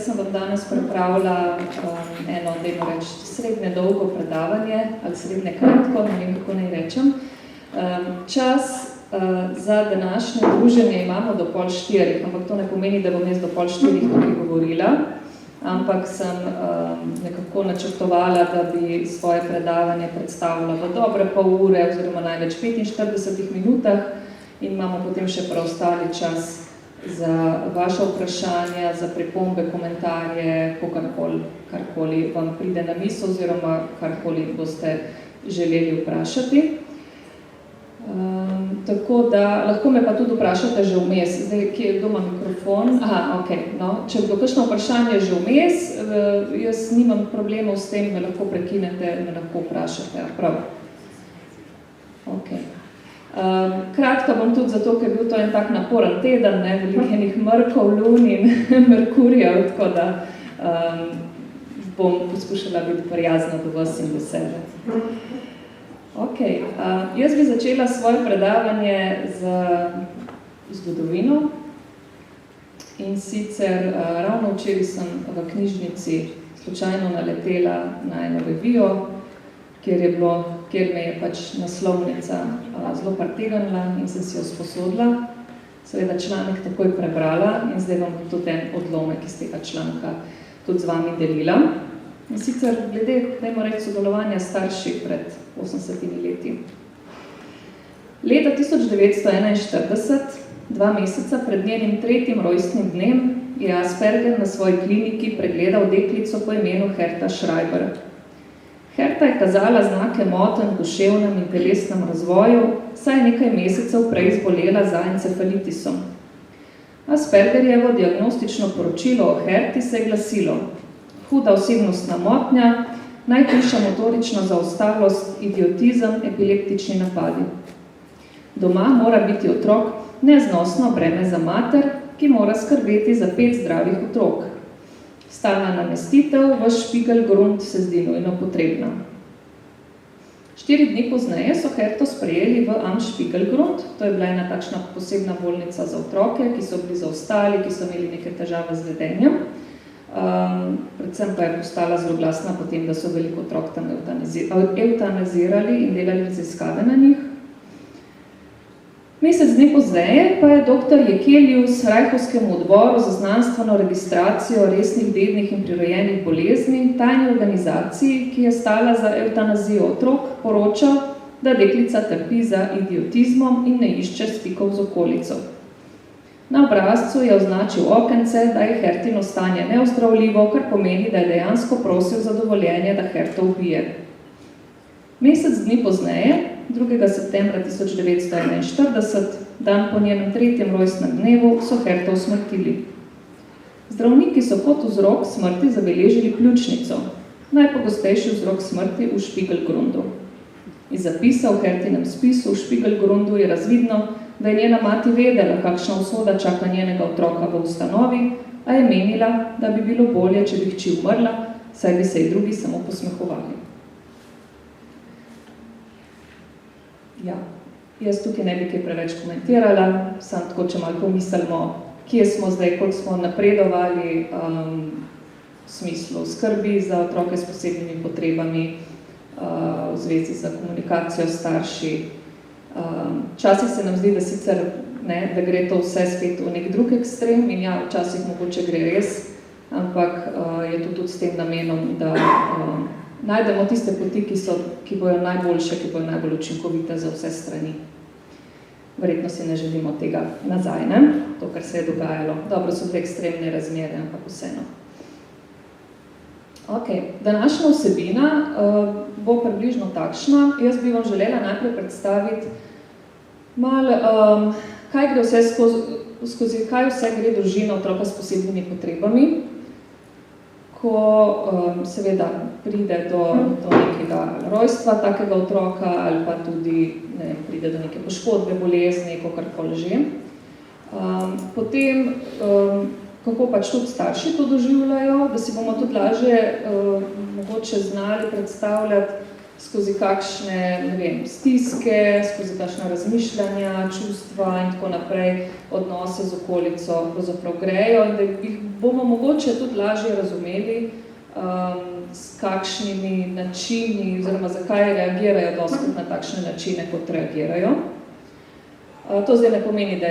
Jaz sem vam danes pripravila eno, dajmo reči, srednje dolgo predavanje, ali srednje kratko, ne vem, kako naj rečem. Čas za današnje druženje imamo do 3:30, ampak to ne pomeni, da bom jaz do 3:30 tukaj govorila, ampak sem nekako načrtovala, da bi svoje predavanje predstavila v dobre pol ure oziroma največ 45 minutah in imamo potem še preostali čas za vaše vprašanja, za pripombe, komentarje, karkoli vam pride na misel oziroma karkoli boste želeli vprašati. Tako da lahko me pa tudi vprašate že vmes. Zdaj, kje je doma mikrofon? Aha, ok. No, če bo kakšno vprašanje že vmes, jaz nimam problemov s tem, me lahko prekinete, me lahko vprašate. Prav. Ok. Kratka bom tudi zato, ker je bil to en tak naporen teden, veliko enih mrkov, lun in Merkurjev, tako da bom poskušala biti prijazna do vas in do sebe. Ok, jaz bi začela svoje predavanje z zgodovino in sicer ravno včeraj sem v knjižnici slučajno naletela na eno revijo, kjer me je pač naslovnica zelo pritegnila in sem si jo sposodila. Seveda članek takoj prebrala in zdaj vam tudi en odlomek iz tega članka tudi z vami delila. In sicer glede, dajmo reči, sodelovanja starši pred 80 leti. Leta 1941, 2 meseca pred njenim 3. rojstnim dnem, je Asperger na svoji kliniki pregledal deklico po imenu Herta Schreiber. Herta je kazala znake motenj v duševnem in telesnem razvoju, saj je nekaj mesecev prej zbolela za encefalitisom. Aspergerjevo diagnostično poročilo o Herti se je glasilo: huda osebnostna motnja, najhujša motorična zaostalost, idiotizem, epileptični napadi. Doma mora biti otrok neznosno breme za mater, ki mora skrbeti za 5 zdravih otrok. Stalna namestitev v Spiegelgrund se zdi nujno potrebna. 4 dni pozneje so Herto sprejeli v Am Spiegelgrund, to je bila ena takšna posebna bolnica za otroke, ki so bili zaostali, ki so imeli neke težave z vedenjem. Predvsem pa je postala zelo glasna potem, da so veliko otrok tam evtanazirali in delali raziskave na njih. Mesec dni pozneje pa je dr. Jekelius Rajhovskemu odboru za znanstveno registracijo resnih dednih in prirojenih bolezni, tajni organizaciji, ki je stala za evtanazijo otrok, poročal, da deklica trpi za idiotizmom in ne išče stikov z okolico. Na obrazcu je označil okence, da je Hertino stanje neozdravljivo, kar pomeni, da je dejansko prosil za dovoljenje, da Herto ubije. Mesec dni pozneje, 2. septembra 1941, dan po njenem 3. rojstnem dnevu, so Herto usmrtili. Zdravniki so kot vzrok smrti zabeležili pljučnico, najpogostejši vzrok smrti v Spiegelgrundu. Iz zapisa v Hertinem spisu v Spiegelgrundu je razvidno, da je njena mati vedela, kakšna usoda čaka njenega otroka v ustanovi, a je menila, da bi bilo bolje, če bi hči umrla, saj bi se ji drugi samo posmehovali. Ja, jaz tukaj ne bi kaj preveč komentirala, samo tako, če malo pomislimo, kje smo zdaj, koliko smo napredovali v smislu skrbi za otroke s posebnimi potrebami, v zvezi z komunikacijo s starši. Včasih se nam zdi, da sicer da gre to vse spet v nek drug ekstrem in ja, včasih mogoče gre res, ampak je to tudi s tem namenom, da najdemo tiste poti, ki bojo najboljše, ki bojo najbolj učinkovite za vse strani. Verjetno si ne želimo tega nazaj, ne? To, kar se je dogajalo. Dobro, so 2 ekstremne razmere, ampak vseeno. Ok, današnja vsebina bo približno takšna. Jaz bi vam želela najprej predstaviti malo, kaj gre vse skozi kaj vse gre družina otroka s posebnimi potrebami, ko seveda pride do nekega rojstva takega otroka ali pa tudi pride do neke poškodbe, bolezni, kakorkoli že. Potem, kako pač tudi starši to doživljajo, da si bomo tudi lažje mogoče znali predstavljati skozi kakšne, ne vem, stiske, skozi kakšne razmišljanja, čustva in tako naprej, odnose z okolico pravzaprav grejo in da jih bomo mogoče tudi lažje razumeli, s kakšnimi načini oziroma zakaj reagirajo doskrat na takšne načine, kot reagirajo. To zdaj ne pomeni, da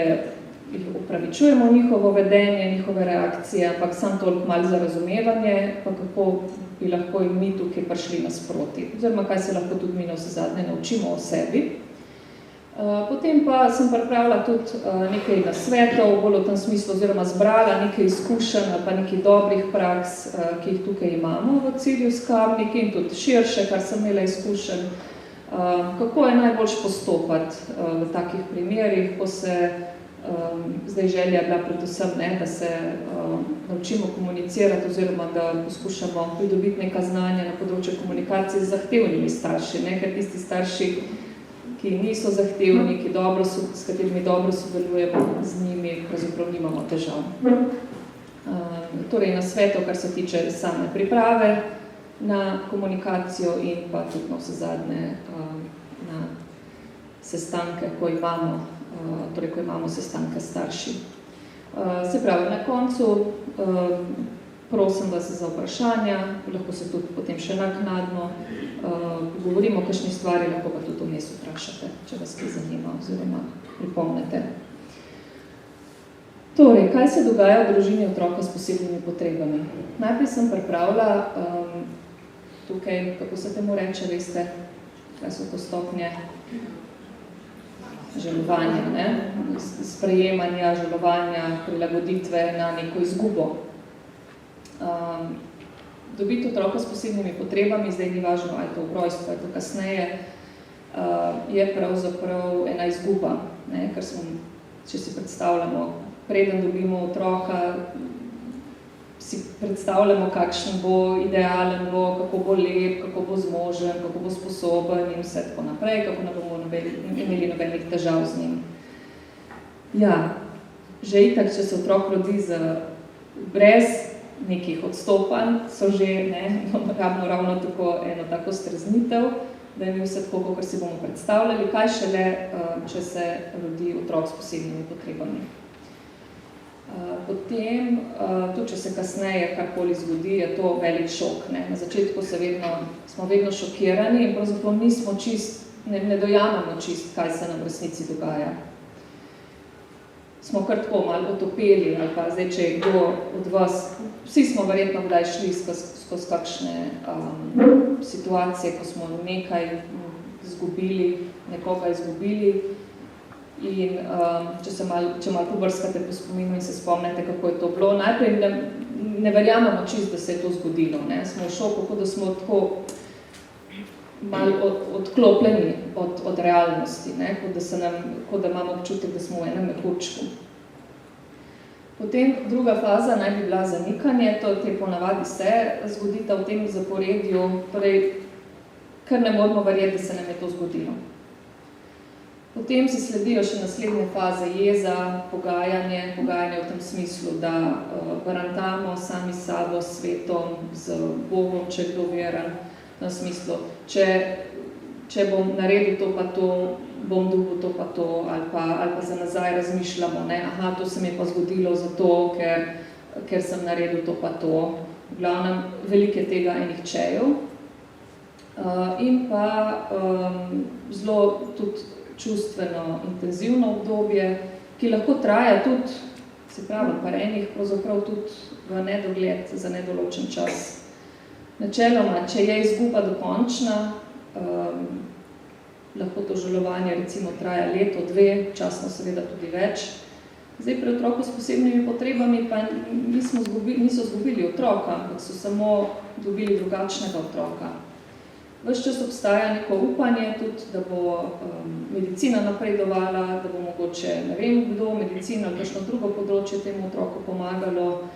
jih upravičujemo njihovo vedenje, njihove reakcije, ampak samo toliko malo za razumevanje, pa kako bi lahko in mi tukaj prišli nasproti, oziroma kaj se lahko tudi mi navsezadnje naučimo o sebi. Potem pa sem pripravila tudi nekaj nasvetov, bolj v tem smislu, oziroma zbrala nekaj izkušenj ali pa nekaj dobrih praks, ki jih tukaj imamo v cilju skarbniki in tudi širše, kar sem imela izkušenj, kako je najboljš postopati v takih primerih, ko se zdaj želja bila predvsem, da se naučimo komunicirati oziroma da poskušamo pridobiti neka znanja na področju komunikacije z zahtevnimi starši, ker tisti starši, ki niso zahtevni, s katerimi dobro sodelujemo, z njimi pravzaprav nimamo težav. Torej nasvetov, kar se tiče same priprave na komunikacijo in pa tudi navsezadnje na sestanke, ko imamo sestanke starši. Se pravi, na koncu prosim vas za vprašanja, lahko se tudi potem še naknadno pogovorimo o kakšni stvari, lahko pa tudi vmes vprašate, če vas kaj zanima oziroma pripomnete. Torej, kaj se dogaja v družini otroka s posebnimi potrebami? Najprej sem pripravila tukaj, kako se temu reče, veste, kaj so to stopnje žalovanja, sprejemanja, žalovanja, prilagoditve na neko izgubo. Dobiti otroka s posebnimi potrebami, zdaj ni važno, ali to v rojstvu, ali to kasneje, je pravzaprav ena izguba, ker če si predstavljamo, preden dobimo otroka, si predstavljamo, kakšen bo, idealen bo, kako bo lep, kako bo zmožen, kako bo sposoben in vse tako naprej, kako ne bomo imeli nobenih težav z njim. Ja, že itak, če se otrok rodi brez nekih odstopanj, so že ravno tako eno tako streznitev, da je vse tako, kakor si bomo predstavljali, kaj šele, če se rodi otrok s posebnimi potrebami. Potem, tudi če se kasneje karkoli zgodi, je to velik šok. Na začetku smo vedno šokirani in pravzaprav nismo ne dojamemo čist, kaj se nam v resnici dogaja. Smo kar tako malo otopeli, ali pa zdaj, če je kdo od vas, vsi smo verjetno kdaj šli skozi kakšne situacije, ko smo nekaj nekoga izgubili. In če malo pobrskate po spominu in se spomnite, kako je to bilo, najprej ne verjamemo čist, da se je to zgodilo. Smo v šoku, kot da smo tako malo odklopljeni od realnosti, kot da imamo občutek, da smo v enem mehurčku. Potem druga faza naj bi bila zanikanje, to ponavadi se zgodita v tem zaporedju, torej kar ne moramo verjeti, da se nam je to zgodilo. Potem si sledijo še naslednje faze, jeza, pogajanje v tem smislu, da barantamo sami s sabo, s svetom, z Bogom, če kdo veren, v smislu, če bom naredil to pa to, bom dobil to pa to, ali pa za nazaj razmišljamo, aha, to se mi je pa zgodilo zato, ker sem naredil to pa to. V glavnem, veliko je tega enih čejev. In pa zelo tudi čustveno, intenzivno obdobje, ki lahko traja tudi, se pravi, par enih, pravzaprav tudi v nedogled za nedoločen čas. Načeloma, če je izguba dokončna, lahko to žalovanje recimo traja leto, dve, časno seveda tudi več. Zdaj pri otroku s posebnimi potrebami pa niso izgubili otroka, ampak so samo dobili drugačnega otroka. Ves čas obstaja neko upanje tudi, da bo medicina napredovala, da bo mogoče, ne vem kdo, medicina ali kakšno drugo področje temu otroku pomagalo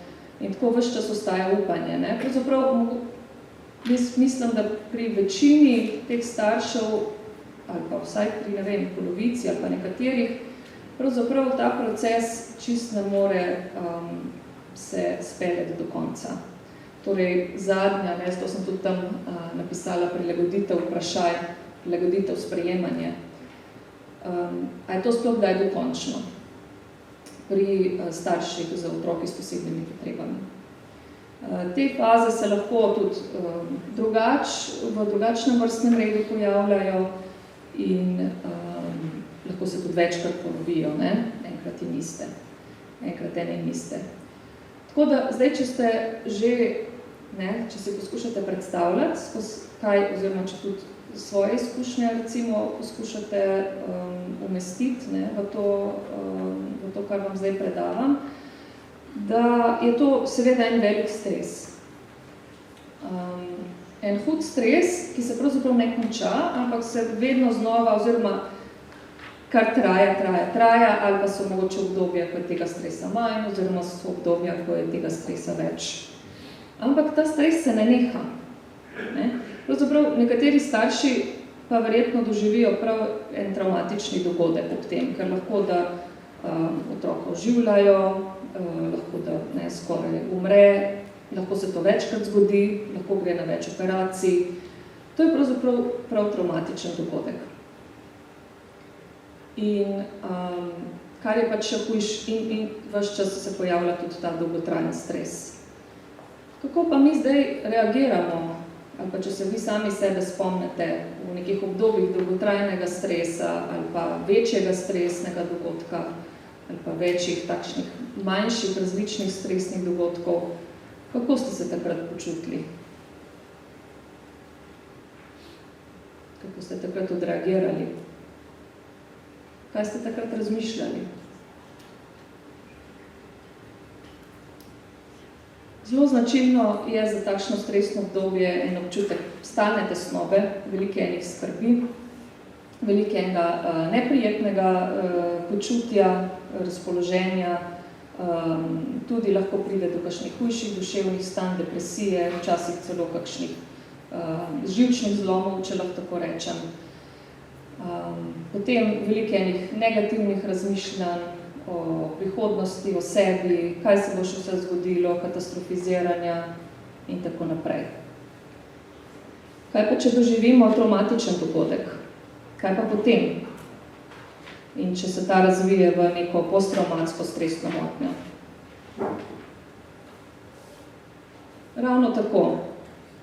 in tako ves čas ostaja upanje. Pravzaprav mislim, da pri večini teh staršev, ali pa vsaj pri, ne vem, polovici ali pa nekaterih, pravzaprav ta proces čist ne more se speljati do konca. Torej, zadnja, to sem tudi tam napisala, pisala prilagoditev vprašaj, prilagoditev sprejemanje. A je to sploh kdaj dokončno pri starših za otroki s posebnimi potrebami? Te faze se lahko tudi v drugačnem vrstnem redu pojavljajo in lahko se tudi večkrat ponovijo, ne? Enkrat in iste. Enkrat ene in iste. Tako da, zdaj, če ste že, ne, če si poskušate predstavljati, kaj, oziroma če tudi svoje izkušnje, recimo, poskušate umestiti, ne, v to, kar vam zdaj predavam, da je to seveda en velik stres. En hud stres, ki se pravzaprav ne konča, ampak se vedno znova, oziroma kar traja, ali pa so mogoče obdobja, ko je tega stresa manj, oziroma so obdobja, ko je tega stresa več. Ampak ta stres se ne neha. Ne? Pravzaprav nekateri starši pa verjetno doživijo prav en travmatični dogodek ob tem, ker lahko da otroka oživljajo, lahko da ne, skoraj umre, lahko se to večkrat zgodi, lahko gre na več operacij. To je pravzaprav prav travmatičen dogodek. In kar je pač še hujš in ves čas se pojavlja tudi ta dolgotrajen stres. Kako pa mi zdaj reagiramo, ali pa če se vi sami sebe spomnite v nekih obdobjih dolgotrajnega stresa ali pa večjega stresnega dogodka ali pa večjih takšnih manjših različnih stresnih dogodkov, kako ste se takrat počutili? Kako ste takrat odreagirali? Kaj ste takrat razmišljali? Zelo značilno je za takšno stresno obdobje en občutek stalne tesnobe, velike enih skrbi, velike enega neprijetnega počutja, razpoloženja, tudi lahko pride do kakšnih hujših duševnih stanj, depresije, včasih celo kakšnih živčnih zlomov, če lahko tako rečem. Potem velike enih negativnih razmišljanj o prihodnosti, o sebi, kaj se bo še vse zgodilo, katastrofiziranja in tako naprej. Kaj pa, če doživimo travmatičen dogodek? Kaj pa potem? In če se ta razvije v neko posttraumatsko stresno motnjo? Ravno tako.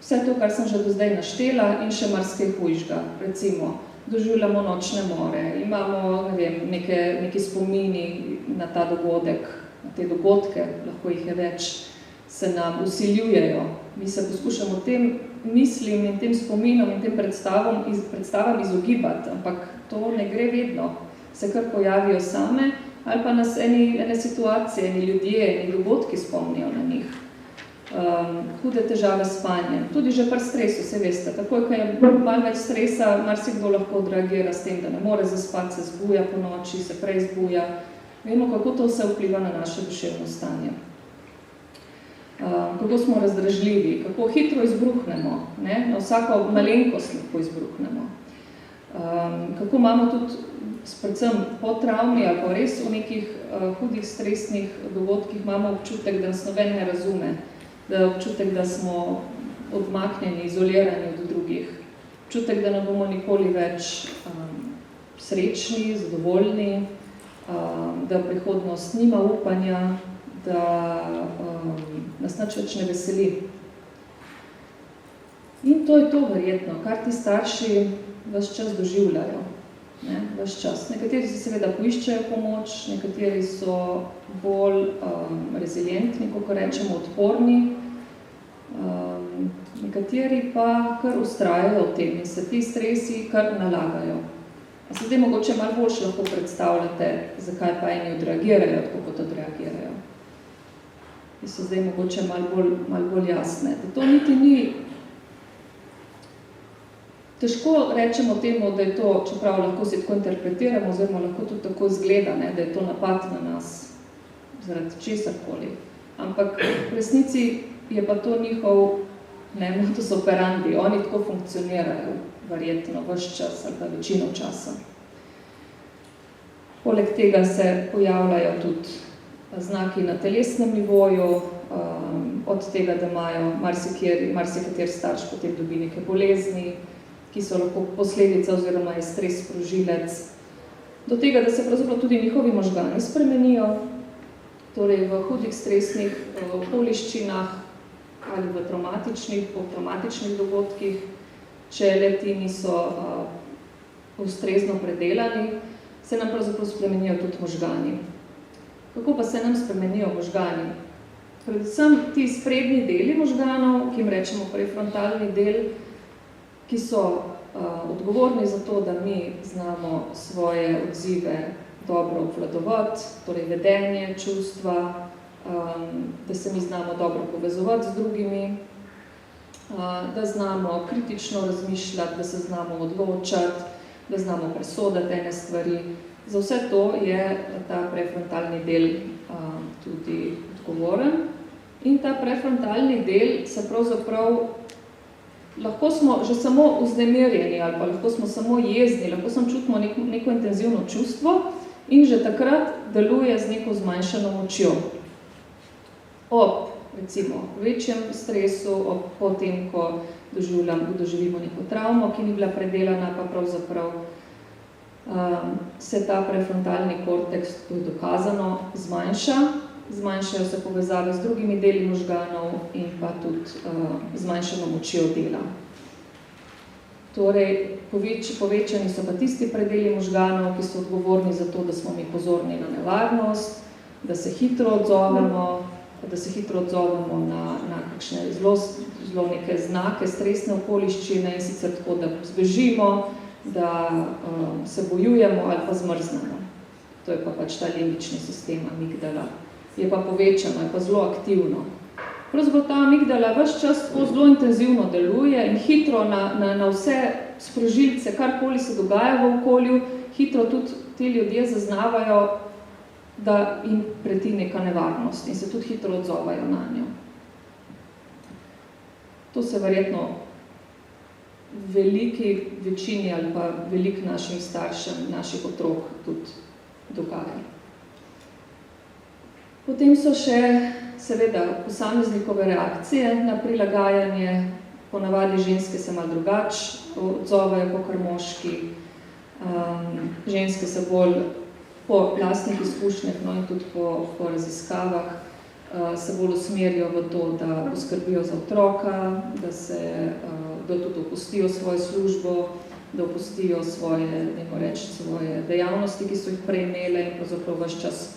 Vse to, kar sem že do zdaj naštela in še marsikaj hujšega, recimo, doživljamo nočne more, imamo, ne vem, neki spomini na ta dogodek, na te dogodke, lahko jih je več, se nam vsiljujejo. Mi se poskušamo tem mislim in tem spominom in tem predstavam izogibati, ampak to ne gre vedno. Se kar pojavijo same, ali pa nas ene situacije, eni ljudje, eni dogodki spomnijo na njih. Hude težave s spanjem, tudi že pri stresu, se veste, takoj, ko je malo več stresa, marsikdo lahko odreagira s tem, da ne more zaspati, se zbuja po noči, se prej zbuja. Vemo, kako to vse vpliva na naše duševno stanje. Kako smo razdražljivi, kako hitro izbruhnemo, ne? Na vsako malenkost lahko izbruhnemo. Kako imamo tudi, predvsem po travmi ali pa res v nekih hudih stresnih dogodkih, imamo občutek, da nas noben ne razume, da občutek, da smo odmaknjeni, izolirani od drugih. Občutek, da ne bomo nikoli več srečni, zadovoljni, da prihodnost nima upanja, da nas nič več ne veseli. In to je to verjetno, kar ti starši ves čas doživljajo. Ne? Ves čas. Nekateri si seveda poiščejo pomoč, nekateri so bolj rezilientni, kako rečemo, odporni, nekateri pa kar vztrajajo v tem in se ti stresi kar nalagajo. A se zdaj mogoče malo boljše lahko predstavljate, zakaj pa eni odreagirajo, tako kot odreagirajo. In so zdaj mogoče malo bolj jasne. Da to niti ni težko rečemo temu, da je to, čeprav lahko si tako interpretiramo, oziroma lahko tudi tako izgleda, ne, da je to napad na nas, zaradi česarkoli. Ampak v resnici je pa to njihov modus operandi. Oni tako funkcionirajo, verjetno, ves čas ali pa večino časa. Poleg tega se pojavljajo tudi znaki na telesnem nivoju, od tega, da imajo marsikateri starš potem dobi neke bolezni, ki so lahko posledica oziroma je stres sprožilec, do tega, da se pravzaprav tudi njihovi možgani spremenijo, torej v hudih stresnih okoliščinah ali v traumatičnih dogodkih, če le-ti niso ustrezno predelani, se nam pravzaprav spremenijo tudi možgani. Kako pa se nam spremenijo možgani? Predvsem ti sprednji deli možganov, ki jim rečemo prefrontalni del, ki so odgovorni za to, da mi znamo svoje odzive dobro obvladovati, torej vedenje, čustva, da se mi znamo dobro povezovati z drugimi, da znamo kritično razmišljati, da se znamo odločati, da znamo presoditi ene stvari. Za vse to je ta prefrontalni del tudi odgovoren. In ta prefrontalni del se pravzaprav, lahko smo že samo vznemirjeni ali pa lahko smo samo jezni, lahko samo čutimo neko intenzivno čustvo in že takrat deluje z neko zmanjšano močjo. Ob, recimo, večjem stresu, po tem, ko doživimo neko travmo, ki ni bila predelana, pa pravzaprav se ta prefrontalni korteks, to je dokazano, zmanjšajo se povezave z drugimi deli možganov in pa tudi zmanjšano močjo dela. Torej, povečani so pa tisti predeli možganov, ki so odgovorni za to, da smo mi pozorni na nevarnost, da se hitro odzovemo na kakšne zelo neke znake, stresne okoliščine in sicer tako, da zbežimo, da se bojujemo ali pa zmrznemo. To je pa pač ta limbični sistem amigdala. Je pa povečano, je pa zelo aktivno. Pravzaprav ta amigdala ves čas zelo intenzivno deluje in hitro na vse sprožilce, karkoli se dogaja v okolju, hitro tudi ti ljudje zaznavajo, da jim preti neka nevarnost in se tudi hitro odzovajo na njo. To se verjetno veliki večini ali pa velik našim staršem, naših otrok tudi dogaja. Potem so še seveda posameznikove reakcije na prilagajanje, ponavadi ženske se malo drugače odzovajo kakor moški, ženske se bolj po lastnih izkušnjah, no in tudi po raziskavah, se bolj usmerijo v to, da poskrbijo za otroka, da tudi opustijo svojo službo, da opustijo svoje dejavnosti, ki so jih prej imele in pravzaprav ves čas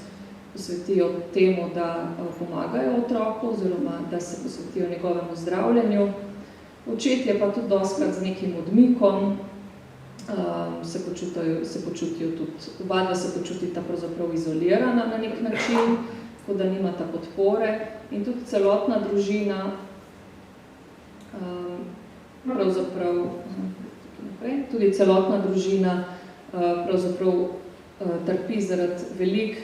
posvetijo temu, da pomagajo otroku oziroma da se posvetijo njegovemu zdravljenju. Očetje pa tudi dostikrat z nekim odmikom se počutijo tudi, oba se počutita pravzaprav izolirana na nek način, tako da nimata podpore in tudi celotna družina pravzaprav trpi zaradi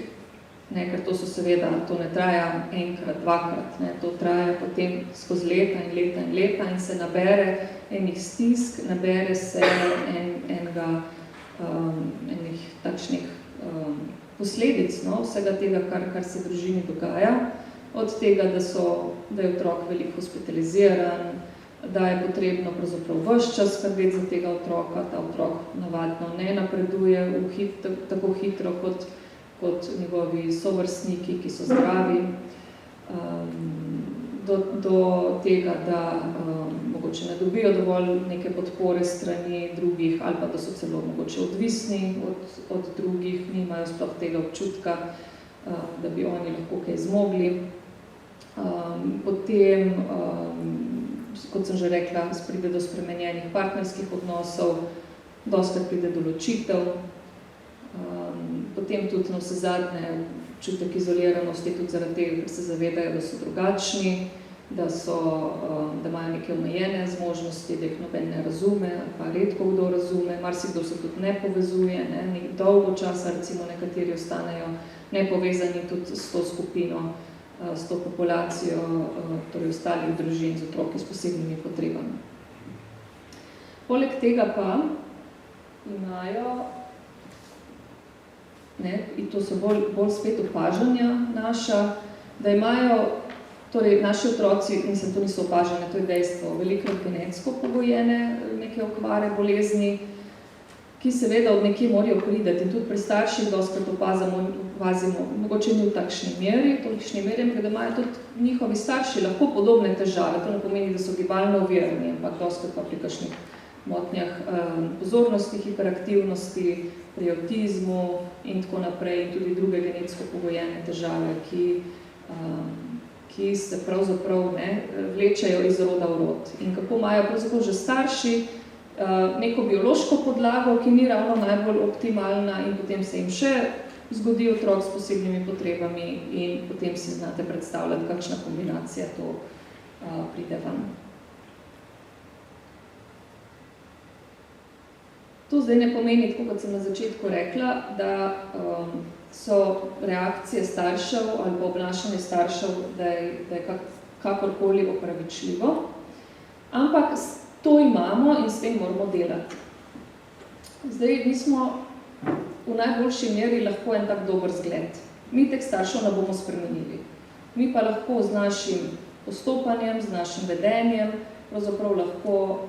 ker to so seveda, to ne traja enkrat, dvakrat, to traja potem skozi leta in leta in se nabere enih stisk, nabere se enih takšnih posledic, vsega tega, kar se v družini dogaja, od tega, da je otrok veliko hospitaliziran, da je potrebno pravzaprav ves čas skrbeti za tega otroka, ta otrok navadno ne napreduje tako hitro kot njegovi sovrstniki, ki so zdravi, do tega, da mogoče ne dobijo dovolj neke podpore strani drugih ali pa da so celo mogoče odvisni od drugih, nimajo sploh tega občutka, da bi oni lahko kaj zmogli. Potem, kot sem že rekla, pride do spremenjenih partnerskih odnosov, dostikrat pride do ločitev, potem tudi navsezadnje občutek izoliranosti tudi zaradi tega, ker se zavedajo, da so drugačni, da imajo neke omejene zmožnosti, da jih noben ne razume ali pa redko kdo razume, marsikdo se tudi ne povezuje, dolgo časa recimo nekateri ostanejo nepovezani tudi s to skupino, s to populacijo, torej ostalih družin z otroki s posebnimi potrebami. Poleg tega pa imajo, in to so bolj spet opažanja naša, da imajo Torej, naši otroci, mislim, to niso opažene, to je dejstvo, veliko genetsko pogojene neke okvare, bolezni, ki seveda od nekje morajo prideti. In tudi pri starših dostkrat opazimo, mogoče ni v takšni meri, da imajo tudi njihovi starši lahko podobne težave. To ne pomeni, da so gibalno ovirani, ampak dostkrat pa pri kakšnih motnjah pozornosti, hiperaktivnosti, pri avtizmu in tako naprej, in tudi druge genetsko pogojene težave, ki se pravzaprav vlečejo iz roda v rod. In kako imajo pravzaprav že starši neko biološko podlago, ki ni ravno najbolj optimalna, in potem se jim še zgodi otrok s posebnimi potrebami in potem si znate predstavljati, kakšna kombinacija to pride ven. To zdaj ne pomeni, tako kot sem na začetku rekla, da so reakcije staršev ali pa obnašanje staršev, da je kakorkoli opravičljivo, ampak to imamo in s tem moramo delati. Zdaj, mi smo v najboljši meri lahko en tak dober zgled. Mi teh staršev ne bomo spremenili. Mi pa lahko z našim postopanjem, z našim vedenjem, pravzaprav lahko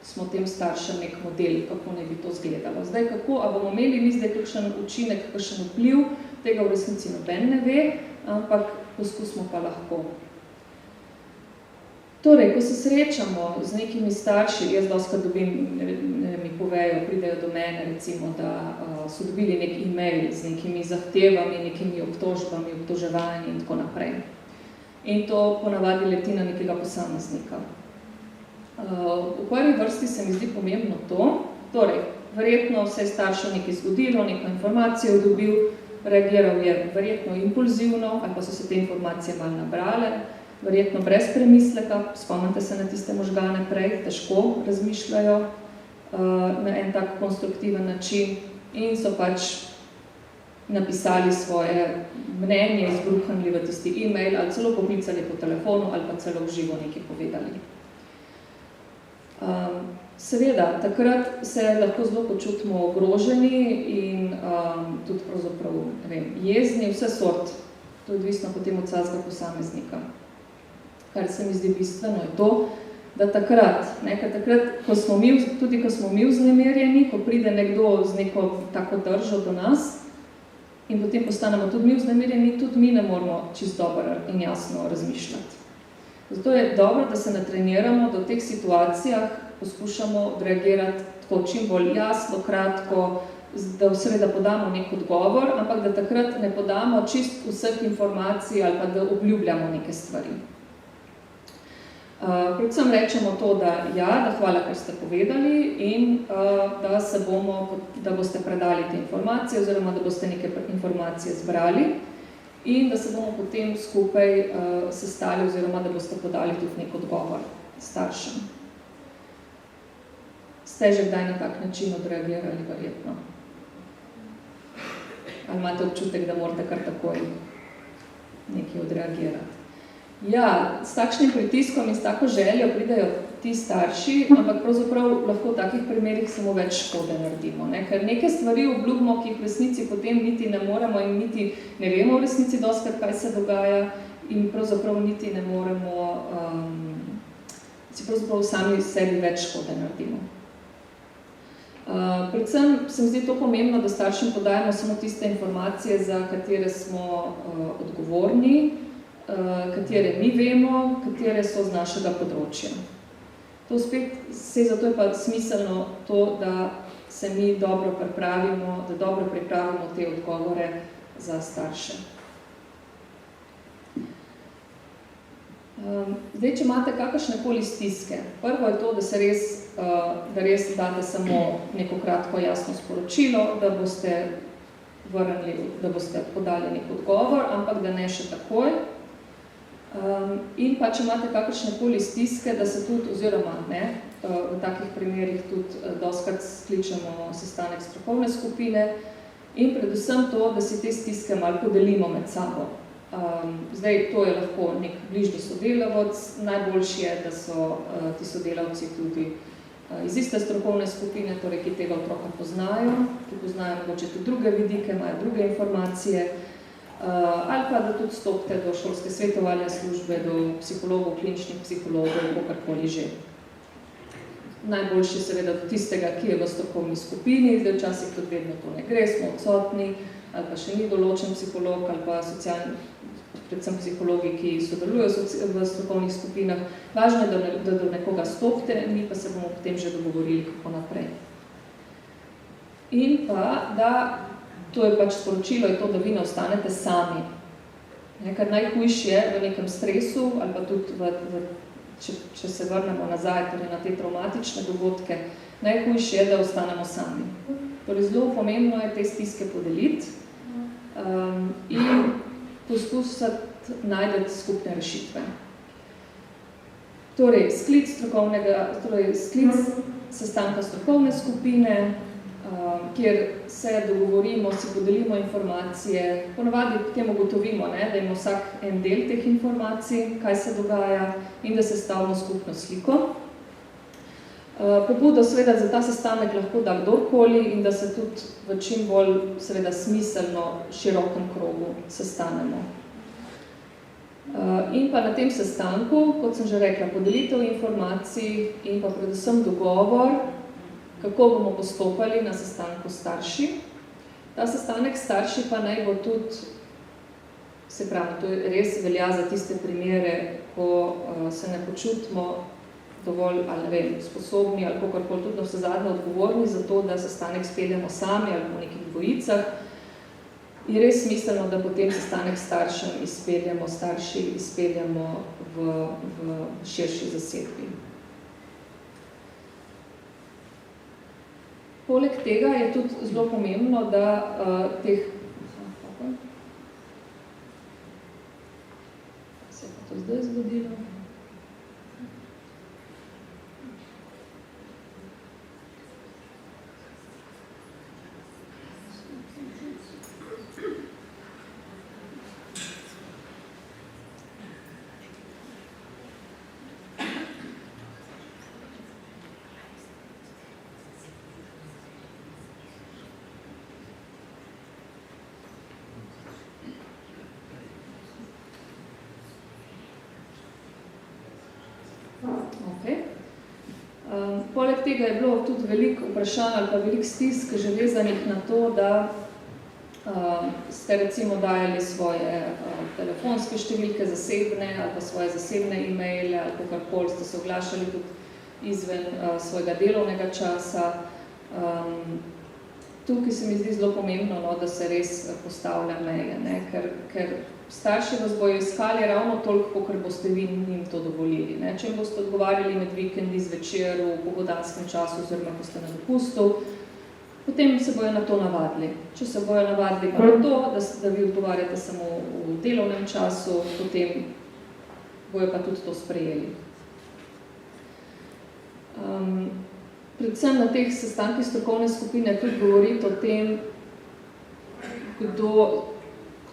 smo tem staršem nek model, kako naj bi to izgledalo. Zdaj, kako, a bomo imeli mi zdaj kakšen učinek, kakšen vpliv, tega v resnici noben ne ve, ampak poskusimo pa lahko. Torej, ko se srečamo z nekimi starši, jaz dostkrat dobim, mi povejo, pridejo do mene, recimo, da so dobili nek e-mail z nekimi zahtevami, nekimi obtožbami, obtoževanji in tako naprej. In to ponavadi leti na nekega posameznika. V prvi vrsti se mi zdi pomembno to, torej, verjetno se je staršev nekaj zgodilo, neko informacijo dobil, reagiral je verjetno impulzivno, ali pa so se te informacije malo nabrale, verjetno brez premisleka, spomnite se na tiste možgane prej, težko razmišljajo na en tak konstruktiven način in so pač napisali svoje mnenje, izbruhnili v tisti e-mail ali celo poklicali po telefonu ali pa celo v živo nekaj povedali. Seveda, takrat se lahko zelo počutimo ogroženi in tudi pravzaprav, ne vem, jezni, vse sort. To je odvisno potem od vsakega posameznika. Kar se mi zdi bistveno je to, da takrat, ko smo mi vznemirjeni, ko pride nekdo z neko tako držo do nas in potem postanemo tudi mi vznemirjeni, tudi mi ne moramo čisto dobro in jasno razmišljati. Zato je dobro, da se natreniramo, da v teh situacijah poskušamo reagirati tako čim bolj jasno, kratko, da seveda podamo nek odgovor, ampak da takrat ne podamo čist vseh informacij ali pa da obljubljamo neke stvari. Predvsem rečemo to, da hvala, kar ste povedali in da boste predali te informacije oziroma da boste neke informacije zbrali in da se bomo potem skupaj sestali oziroma da boste podali tudi nek odgovor staršem. Ste že kdaj na tak način odreagirali, verjetno? Ali imate občutek, da morate kar takoj nekaj odreagirati? Ja, s takšnim pritiskom in s tako željo pridejo ti starši, ampak pravzaprav lahko v takih primerih samo več škode naredimo. Ker neke stvari obljubimo, ki jih v resnici potem niti ne moremo in niti ne vemo v resnici dostkrat, kaj se dogaja in pravzaprav niti ne moremo si pravzaprav sami sebi več škode naredimo. Predvsem se mi zdi to pomembno, da staršem podajamo samo tiste informacije, za katere smo odgovorni, katere mi vemo, katere so z našega področja. To spet, zato je pa smiselno to, da se mi dobro pripravimo, da dobro pripravimo te odgovore za starše. Zdaj, če imate kakršnekoli stiske, prvo je to, da res date samo neko kratko jasno sporočilo, da boste podali nek odgovor, ampak da ne še takoj. In pa, če imate kakršnekoli stiske, da se tudi, oziroma v takih primerih tudi dostkrat skličemo sestanek strokovne skupine in predvsem to, da si te stiske malo podelimo med sabo. Zdaj, to je lahko nek bližnji sodelavec, najboljši je, da so ti sodelavci tudi iz iste strokovne skupine, torej ki tega otroka poznajo, ki poznajo mogoče tudi druge vidike, imajo druge informacije. ali pa da tudi stopite do šolske svetovalne službe, do psihologov, kliničnih psihologov, kakorkoli že. Najboljši seveda do tistega, ki je v strokovni skupini, zdaj včasih tudi vedno to ne gre, smo odsotni, ali pa še ni določen psiholog, ali pa predvsem psihologi, ki sodelujo v strokovnih skupinah. Važno je, da do nekoga stopite, mi pa se bomo potem že dogovorili, kako naprej. In pa, da to je pač sporočilo, je to, da vi ne ostanete sami. Kar najhujše je v nekem stresu, ali pa tudi če se vrnemo nazaj, torej na te traumatične dogodke, najhujše je, da ostanemo sami. Torej, zelo pomembno je te stiske podeliti in poskusiti najti skupne rešitve. Torej, sklic sestanka strokovne skupine, kjer se dogovorimo, si podelimo informacije, ponavadi potem ugotovimo, da ima vsak en del teh informacij, kaj se dogaja in da sestavimo skupno sliko. Pobudo seveda za ta sestanek lahko da kdorkoli in da se tudi v čim bolj seveda smiselno širokem krogu sestanemo. In pa na tem sestanku, kot sem že rekla, podelitev informacij in pa predvsem dogovor, kako bomo postopali na sestanku starši. Ta sestanek starši pa naj bo tudi, se pravi, to res velja za tiste primere, ko se ne počutimo dovolj, ali ne vem, sposobni, ali kakorkoli tudi navsezadnje odgovorni za to, da sestanek speljamo sami ali po nekih dvojicah, je res smiselno, da potem sestanek starši izpeljamo v širši zasedbi. Poleg tega je tudi zelo pomembno, da se je pa to zdaj zgodilo. Poleg tega je bilo tudi veliko vprašanj ali pa veliko stisk že vezanih na to, da ste recimo dajali svoje telefonske številke zasebne ali pa svoje zasebne e-maile ali kakorkoli ste se oglašali tudi izven svojega delovnega časa. Tukaj se mi zdi zelo pomembno, da se res postavlja meje, ker starši vas bojo iskali ravno toliko, ker boste vi njim to dovolili. Če jim boste odgovarjali med vikendi, zvečer, v popoldanskem času, oziroma ko ste na dopustu, potem se bojo na to navadili. Če se bojo navadili pa na to, da vi odgovarjate samo v delovnem času, potem bojo pa tudi to sprejeli. Predvsem na teh sestankih strokovne skupine tudi govoriti o tem,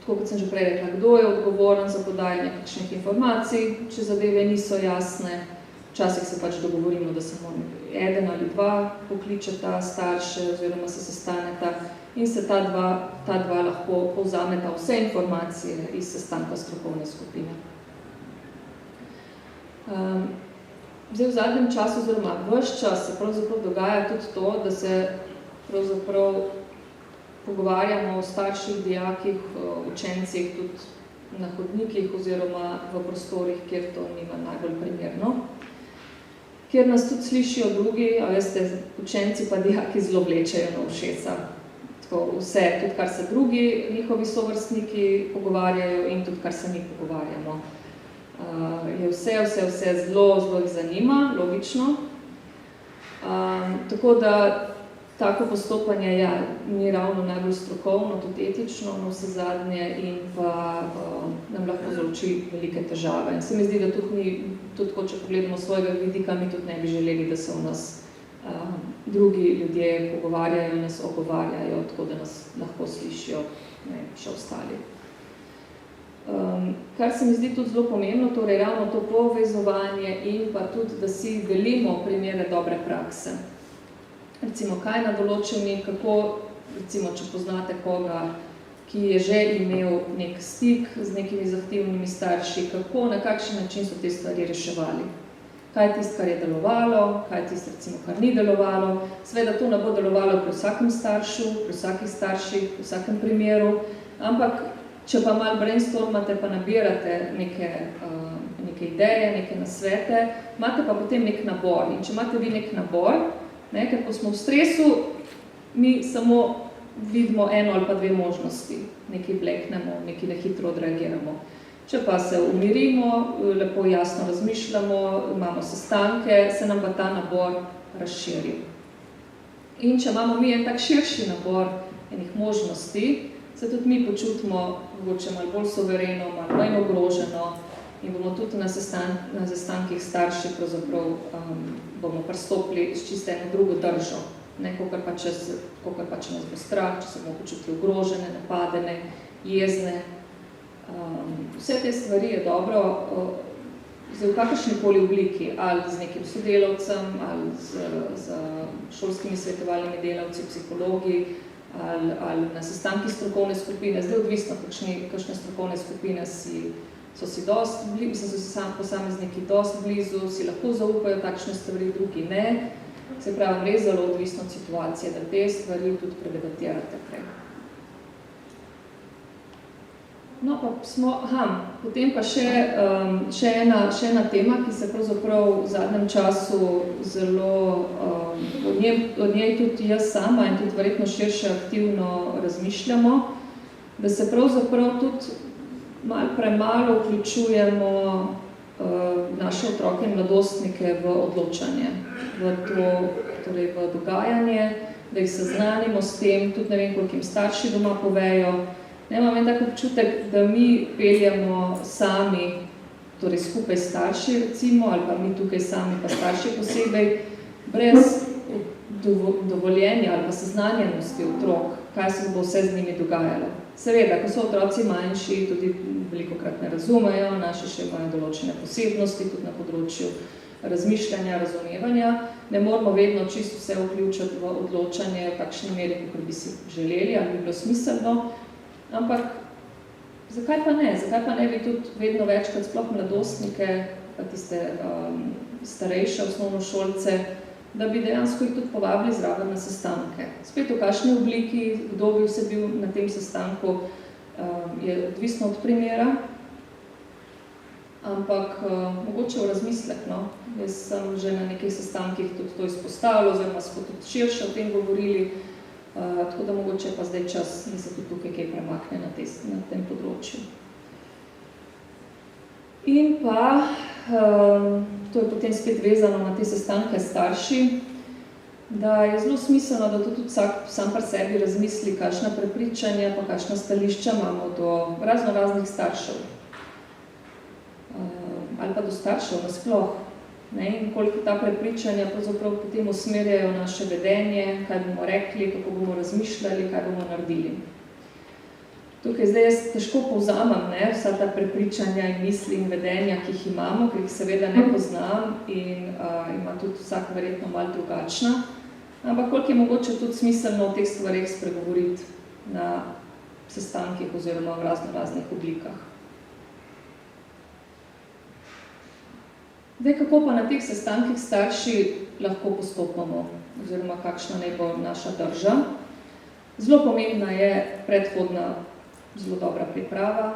kot sem že prej rekla, kdo je odgovoren za podajanje kakšnih informacij, če zadeve niso jasne. Včasih se pač dogovorimo, da samo eden ali dva pokličeta starše oziroma se sestaneta in se ta dva lahko povzameta vse informacije iz sestanka strokovne skupine. Zdaj v zadnjem času, oziroma ves čas se pravzaprav dogaja tudi to, da se pravzaprav pogovarjamo o starših, dijakih, učencih, tudi na hodnikih oziroma v prostorih, kjer to nima najbolj primerno. Kjer nas tudi slišijo drugi, a veste, učenci pa dijaki zelo vlečejo na ušesa. Tako vse, tudi kar se drugi njihovi sovrstniki pogovarjajo in tudi kar se mi pogovarjamo. Je vse zelo jih zanima, logično. Tako da tako postopanje ni ravno najbolj strokovno, tudi etično, no vse zadnje in pa nam lahko zavroči velike težave. In se mi zdi, da tudi če pogledamo svojega vidika, mi tudi ne bi želeli, da se v nas drugi ljudje pogovarjajo in nas ogovarjajo, tako da nas lahko slišijo še ostali. Kar se mi zdi tudi zelo pomembno, torej ravno to povezovanje in pa tudi, da si delimo primere dobre prakse. Recimo, kaj na določeni, kako, recimo, če poznate koga, ki je že imel nek stik z nekimi zahtevnimi starši, kako, na kakšen način so te stvari reševali. Kaj je tisto, kar je delovalo, kaj je tisto, recimo, kar ni delovalo. Seveda to ne bo delovalo pri vsakem staršu, pri vsakih starših, pri vsakem primeru, ampak če pa malo brainstormate, pa nabirate neke ideje, neke nasvete, imate pa potem nek nabor. In če imate vi nek nabor, ker ko smo v stresu, mi samo vidimo eno ali pa dve možnosti. Nekaj bleknemo, nekaj nehitro odreagiramo. Če pa se umirimo, lepo jasno razmišljamo, imamo sestanke, se nam pa ta nabor razširi. In če imamo mi en tak širši nabor enih možnosti, se tudi mi počutimo mogoče malo bolj suvereno, malo manj ogroženo in bomo tudi na sestankih starši pravzaprav bomo pristopili s čisto eno drugo držo. Kakor pa če nas bo strah, če se bomo počutili ogrožene, napadene, jezne. Vse te stvari je dobro v kakršnikoli obliki, ali z nekim sodelavcem, ali z šolskimi svetovalnimi delavci, psihologi, ali na sestankih strokovne skupine. Zdaj odvisno, kakšne strokovne skupine so si posamezniki dosti blizu, si lahko zaupajo takšne stvari, drugi ne. Se pravi, res zelo odvisno od situacije, da te stvari tudi predebatirate prej. No, pa potem pa še ena tema, ki se pravzaprav v zadnjem času zelo, o njej tudi jaz sama in tudi verjetno širše aktivno razmišljamo, da se pravzaprav tudi malo premalo vključujemo naše otroke in mladostnike v odločanje, torej v dogajanje, da jih seznanimo s tem, tudi ne vem, koliko jim starši doma povejo. Imam en tak občutek, da mi peljemo sami, torej skupaj starši recimo, ali pa mi tukaj sami, pa starši posebej, brez dovoljenja ali pa seznanjenosti otrok, kaj se bo vse z njimi dogajalo. Seveda, ko so otroci manjši, tudi velikokrat ne razumejo, naši še imajo določene posebnosti, tudi na področju razmišljanja, razumevanja. Ne moramo vedno čisto vse vključiti v odločanje v takšni meri, kot bi si želeli, ali bi bilo smiselno. Ampak, zakaj pa ne? Zakaj pa ne bi tudi vedno večkrat sploh mladostnike, pa tiste starejše osnovnošolce, da bi dejansko jih tudi povabili zraven na sestanke. Spet v kakšni obliki, kdo bi vse bil na tem sestanku, je odvisno od primera, ampak mogoče v razmislek, no. Jaz sem že na nekih sestankih tudi to izpostavila, oziroma smo tudi širše o tem govorili, tako da mogoče pa zdaj čas, da se tudi tukaj kaj premakne na tem področju. In pa, to je potem spet vezano na te sestanke starši, da je zelo smiselno, da tudi vsak sam pri sebi razmisli, kakšna prepričanja, pa kakšna stališča imamo do raznih staršev. Ali pa do staršev nasploh. In koliko ta prepričanja pravzaprav potem usmerjajo naše vedenje, kaj bomo rekli, kako bomo razmišljali, kaj bomo naredili. Tukaj zdaj jaz težko povzamem vsa ta prepričanja in misli in vedenja, ki jih imamo, ker jih seveda ne poznam in ima tudi vsak verjetno malo drugačna, ampak koliko je mogoče tudi smiselno o teh stvareh spregovoriti na sestankih oziroma v raznih oblikah. Zdaj, kako pa na teh sestankih starši lahko postopamo, oziroma kakšna naj bo naša drža. Zelo pomembna je predhodna, zelo dobra priprava,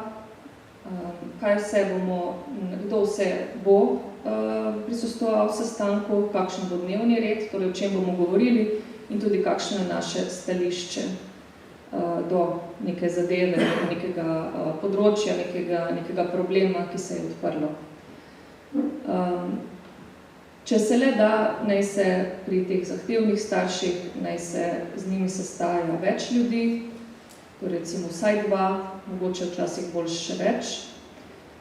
kdo vse bo prisostvoval v sestanku, kakšen bo dnevni red, torej o čem bomo govorili in tudi kakšno je naše stališče do neke zadeve, nekega področja, nekega problema, ki se je odprlo. Če se le da, naj se pri teh zahtevnih starših, naj se z njimi sestaja več ljudi, torej recimo vsaj 2, mogoče včasih bolj še več,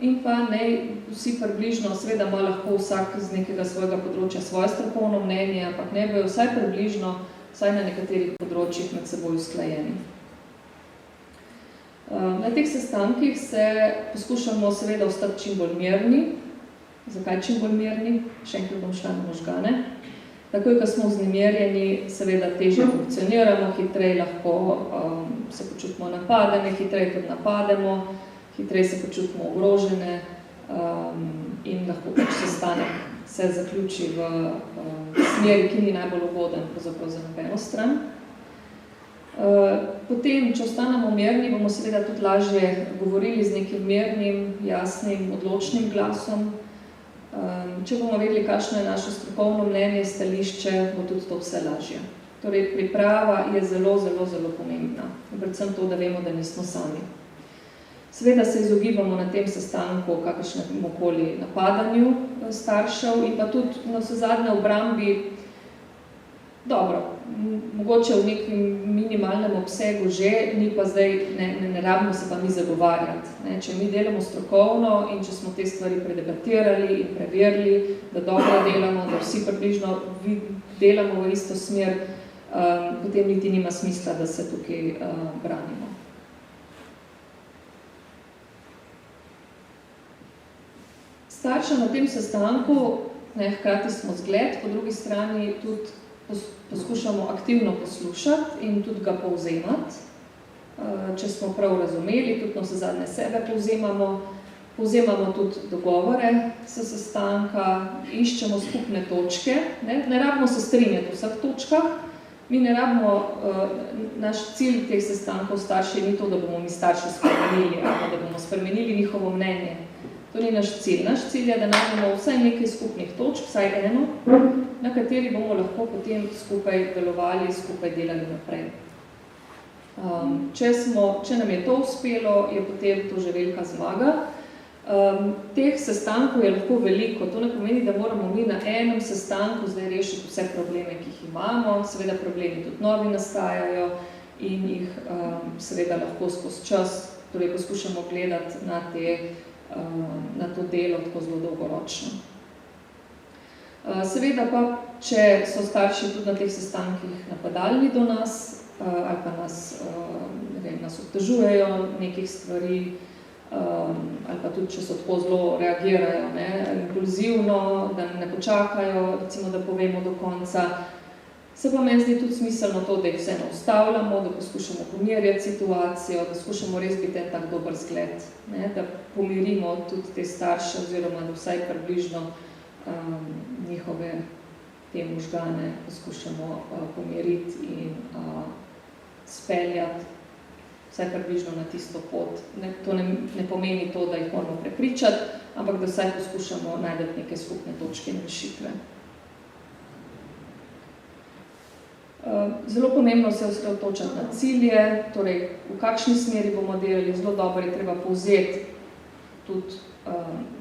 in pa naj vsi približno, seveda ima lahko vsak z nekega svojega področja svoje strokovno mnenje, ampak naj bojo vsaj približno, vsaj na nekaterih področjih med seboj usklajeni. Na teh sestankih se poskušamo seveda ostati čim bolj mirni. Zakaj čim bolj mirni? Še enkrat bom šla na možgane. Takoj, ko smo vznemirjeni, seveda težje funkcioniramo, hitreje lahko se počutimo napadene, hitreje tudi napademo, hitreje se počutimo ogrožene in lahko pač sestanek se zaključi v smeri, ki ni najbolj ugoden pravzaprav za nobeno stran. Potem, če ostanemo mirni, bomo seveda tudi lažje govorili z nekim mirnim, jasnim, odločnim glasom. Če bomo vedeli, kakšno je naše strokovno mnenje, stališče, bo tudi to vse lažje. Torej, priprava je zelo, zelo, zelo pomembna. In predvsem to, da vemo, da nismo sami. Seveda se izogibamo na tem sestanku kakršnemukoli napadanju staršev in pa tudi na vsezadnje obrambi, dobro, mogoče v nekem minimalnem obsegu že, ni pa zdaj, ne rabimo se pa mi zagovarjati. Če mi delamo strokovno in če smo te stvari predebatirali in preverili, da dobro delamo, da vsi približno delamo v isto smer, potem niti nima smisla, da se tukaj branimo. Staršem na tem sestanku, hkrati smo zgled, po drugi strani tudi poskušamo aktivno poslušati in tudi ga povzemati. Če smo prav razumeli, tudi navsezadnje sebe povzemamo tudi dogovore s sestanka, iščemo skupne točke. Ne rabimo se strinjati v vseh točkah, mi ne rabimo, naš cilj teh sestankov starši ni to, da bomo mi starši spremenili ali da bomo spremenili njihovo mnenje. To ni naš cilj. Naš cilj je, da najdemo vsaj nekaj skupnih točk, vsaj eno, na kateri bomo lahko potem skupaj delovali, skupaj delali naprej. Če nam je to uspelo, je potem to že velika zmaga. Teh sestankov je lahko veliko. To ne pomeni, da moramo mi na enem sestanku zdaj rešiti vse probleme, ki jih imamo. Seveda problemi tudi novi nastajajo in jih seveda lahko skozi čas, torej poskušamo gledati na to delo tako zelo dolgoročno. Seveda pa, če so starši tudi na teh sestankih napadalni do nas ali pa nas obtežujejo nekih stvari ali pa tudi, če so tako zelo reagirajo, impulzivno, da ne počakajo, recimo, da povemo do konca, se pa meni zdi tudi smiselno to, da jih vseeno ustavljamo, da poskušamo pomirjati situacijo, da skušamo res biti en tak dober zgled, da pomirimo tudi te starše oziroma da vsaj približno njihove te možgane poskušamo pomiriti in speljati vsaj približno na tisto pot. To ne pomeni to, da jih moramo prepričati, ampak da vsaj poskušamo najti neke skupne točke in rešitve. Zelo pomembno se osredotočati na cilje, torej v kakšni smeri bomo delali, zelo dobro je treba povzeti tudi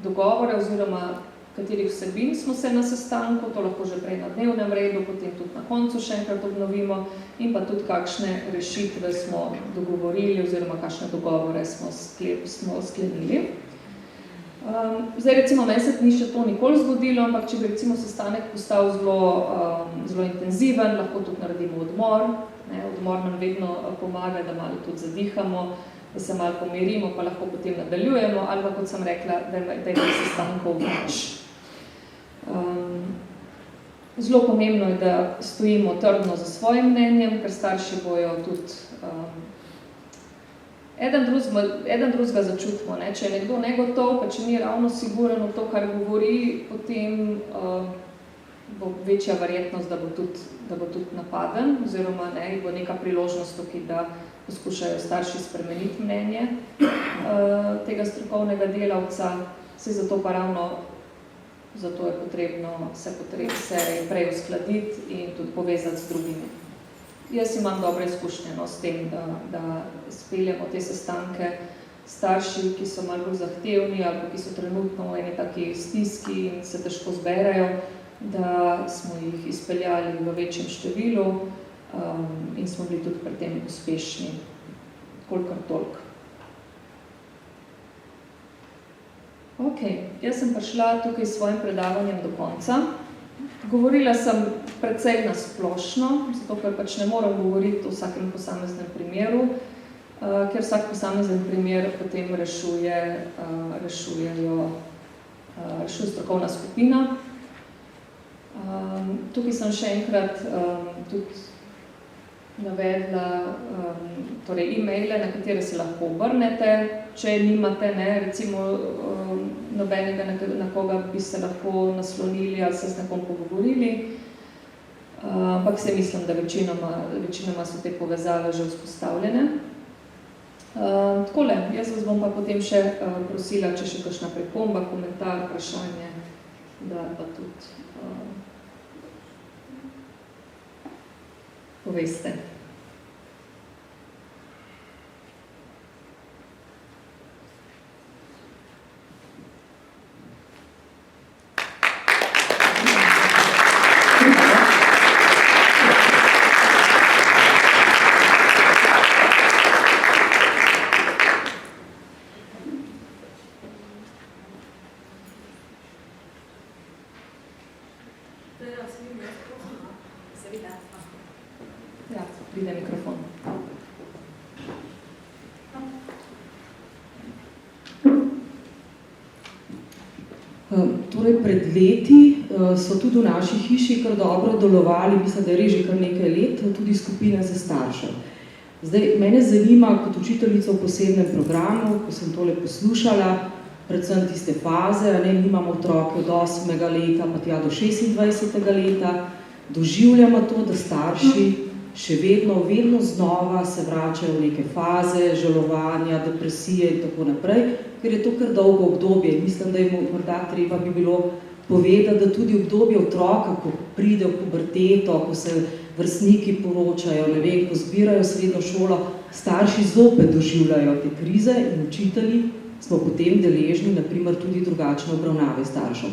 dogovore oziroma katerih vsebin smo se na sestanku, to lahko že prej na dnevnem redu, potem tudi na koncu še enkrat obnovimo in pa tudi kakšne rešitve smo dogovorili oziroma kakšne dogovore smo sklenili. Zdaj recimo meni se ni še to nikoli zgodilo, ampak če bi recimo sestanek postal zelo intenziven, lahko tudi naredimo odmor. Odmor nam vedno pomaga, da malo tudi zadihamo, da se malo pomirimo, pa lahko potem nadaljujemo, ali pa kot sem rekla, da je sestankov več. Zelo pomembno je, da stojimo trdno za svojim mnenjem, ker starši bojo tudi eden drugega začutimo. Če je nekdo negotov, pa če ni ravno siguren v to, kar govori, potem bo večja verjetnost, da bo tudi napaden, oziroma bo neka priložnost tukaj, da poskušajo starši spremeniti mnenje tega strokovnega delavca. Zato pa ravno zato je potrebno se prej uskladiti in tudi povezati z drugimi. Jaz imam dobre izkušnje s tem, da speljamo te sestanke starši, ki so malo bolj zahtevni ali ki so trenutno v eni taki stiski in se težko zberejo, da smo jih izpeljali v večjem številu in smo bili tudi pri tem uspešni, kolikor toliko. Jaz sem prišla tukaj s svojim predavanjem do konca. Govorila sem precej nasplošno, zato ker pač ne morem govoriti o vsakem posameznem primeru, ker vsak posamezen primer potem rešuje strokovna skupina. tukaj sem še enkrat tudi navedla torej e-maile, na katere se lahko obrnete, če nimate, ne, recimo nobenega, na koga bi se lahko naslonili ali se z nekom pogovorili, ampak se mislim, da večinoma so te povezave že vzpostavljene. Takole, jaz vas bom pa potem še prosila, če še kakšna pripomba, komentar, vprašanje, da pa tudi poveste. Ja, pride mikrofon. Torej, pred leti so tudi v naši hiši kar dobro delovali, mislim, da je res že kar nekaj let, tudi skupine za starše. Zdaj, mene zanima, kot učiteljica v posebnem programu, ko sem tole poslušala, predvsem tiste faze, ne, imamo otroke od 8. leta pa tja do 26. leta, doživljamo to, da starši še vedno znova se vračajo v neke faze, žalovanja, depresije in tako naprej, ker je to kar dolgo obdobje. Mislim, da je morda treba bi bilo povedati, da tudi obdobje otroka, ko pride v puberteto, ko se vrstniki poročajo, ne vem, ko zbirajo srednjo šolo, starši zopet doživljajo te krize in učitelji smo potem deležni, na primer, tudi drugačne obravnave staršev.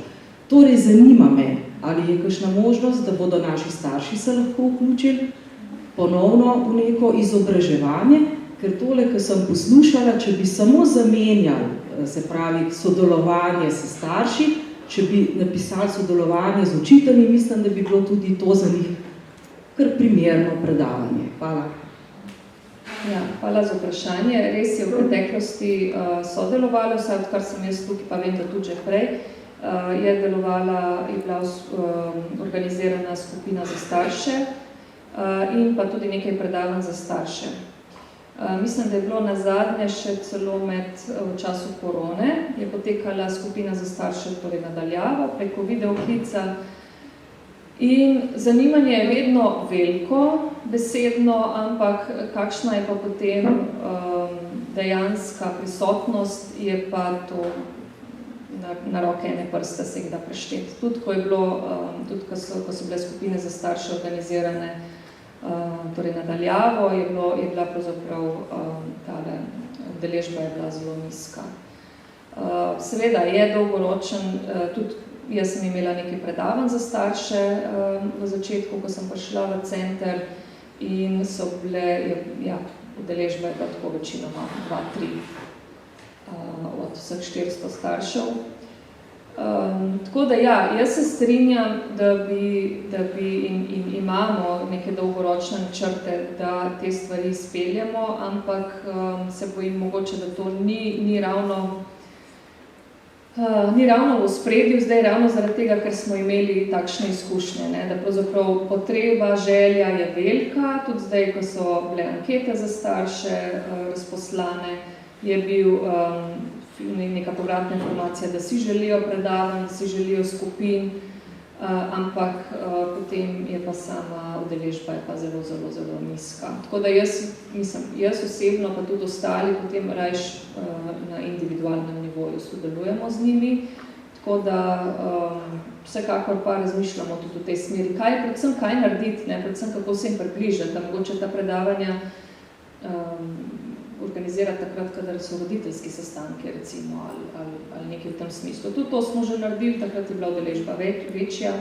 Torej, zanima me, ali je kakšna možnost, da bodo naši starši se lahko vključili ponovno v neko izobraževanje, ker tole, ko sem poslušala, če bi samo zamenjali, se pravi, sodelovanje s starši, če bi napisali sodelovanje z učitelji, mislim, da bi bilo tudi to za njih kar primerno predavanje. Hvala. Ja, hvala za vprašanje. Res je v preteklosti sodelovalo, vsaj odkar sem jaz tukaj, pa vem, da tudi že prej, je bila organizirana skupina za starše in pa tudi nekaj predavanj za starše. Mislim, da je bilo nazadnje še celo v času korone, je potekala skupina za starše torej nadaljavo preko videoklica in zanimanje je vedno veliko, besedno, ampak kakšna je pa potem dejanska prisotnost, je pa to na roke ene prste se jih da prešteti. Tudi ko so bile skupine za starše organizirane torej nadaljavo, je bila pravzaprav tale udeležba je bila zelo nizka. Seveda je dolgoročen, tudi jaz sem imela nekaj predavanj za starše v začetku, ko sem prišla v center in so bile, ja, udeležba je bila tako večinoma 2-3 od vseh 400 staršev. Tako da ja, jaz se strinjam, da bi imamo neke dolgoročne načrte, da te stvari izpeljemo, ampak se bojim mogoče, da to ni ravno v ospredju zdaj, ravno zaradi tega, ker smo imeli takšne izkušnje, ne, da pravzaprav potreba, želja je velika, tudi zdaj, ko so bile ankete za starše razposlane, je bil neka povratna informacija, da si želijo predavanj, da si želijo skupin, ampak potem je pa sama udeležba je pa zelo nizka. Tako da jaz osebno, pa tudi ostali, potem rajš na individualnem nivoju sodelujemo z njimi, tako da vsekakor pa razmišljamo tudi v tej smeri, predvsem kaj narediti, ne, predvsem kako se jim približati, da mogoče ta predavanja organizirati takrat, kadar so roditeljski sestanki, recimo, ali nekaj v tem smislu. Tudi to smo že naredili, takrat je bila udeležba večja,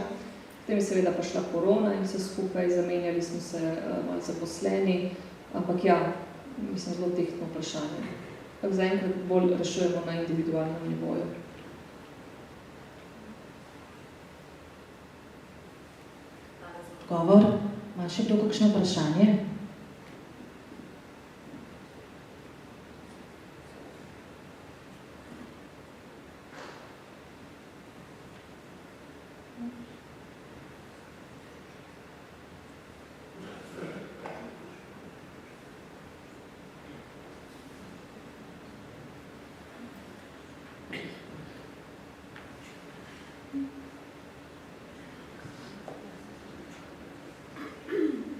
potem je seveda pa šla korona in vse skupaj, zamenjali smo se malo zaposleni, ampak ja, mislim, zelo tehtno vprašanje. Tako zaenkrat bolj rešujemo na individualnem nivoju. Odgovor. Ima še kdo kakšno vprašanje?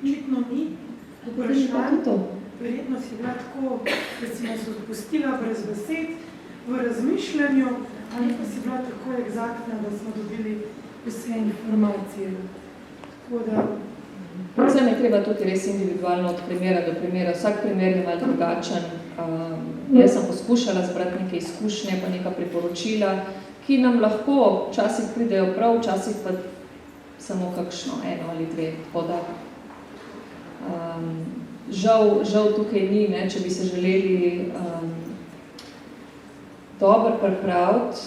očitno ni vprašanj. Verjetno si bila tako, da si nas odpustila brez besed v razmišljanju, ali pa si bila tako egzaktna, da smo dobili vse informacije. Tako da... Predvsem je treba tudi res individualno od primera do primera. Vsak primer je malo drugačen. Jaz sem poskušala zbrati neke izkušnje, pa neka priporočila, ki nam lahko včasih pridejo prav, včasih pa samo kakšno, eno ali dve. Tako da, žal tukaj ni, ne, če bi se želeli dobro pripraviti,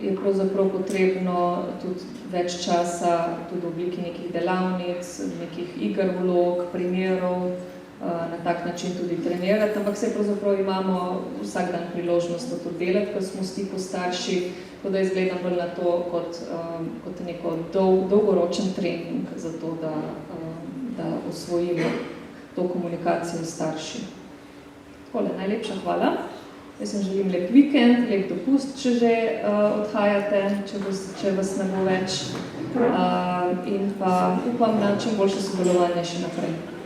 je pravzaprav potrebno tudi več časa tudi v obliki nekih delavnic, nekih iger vlog, primerov, na tak način tudi trenirati, ampak se pravzaprav imamo vsak dan priložnost to delati, ko smo v stiku starši, tako da izgledam bolj na to kot neko dolgoročen trening za to, da osvojimo to komunikacijo s starši. Takole, najlepša hvala. Jaz sem želim lep vikend, lep dopust, če že odhajate, če vas ne bo več. In pa upam na čim boljše sodelovanje še naprej.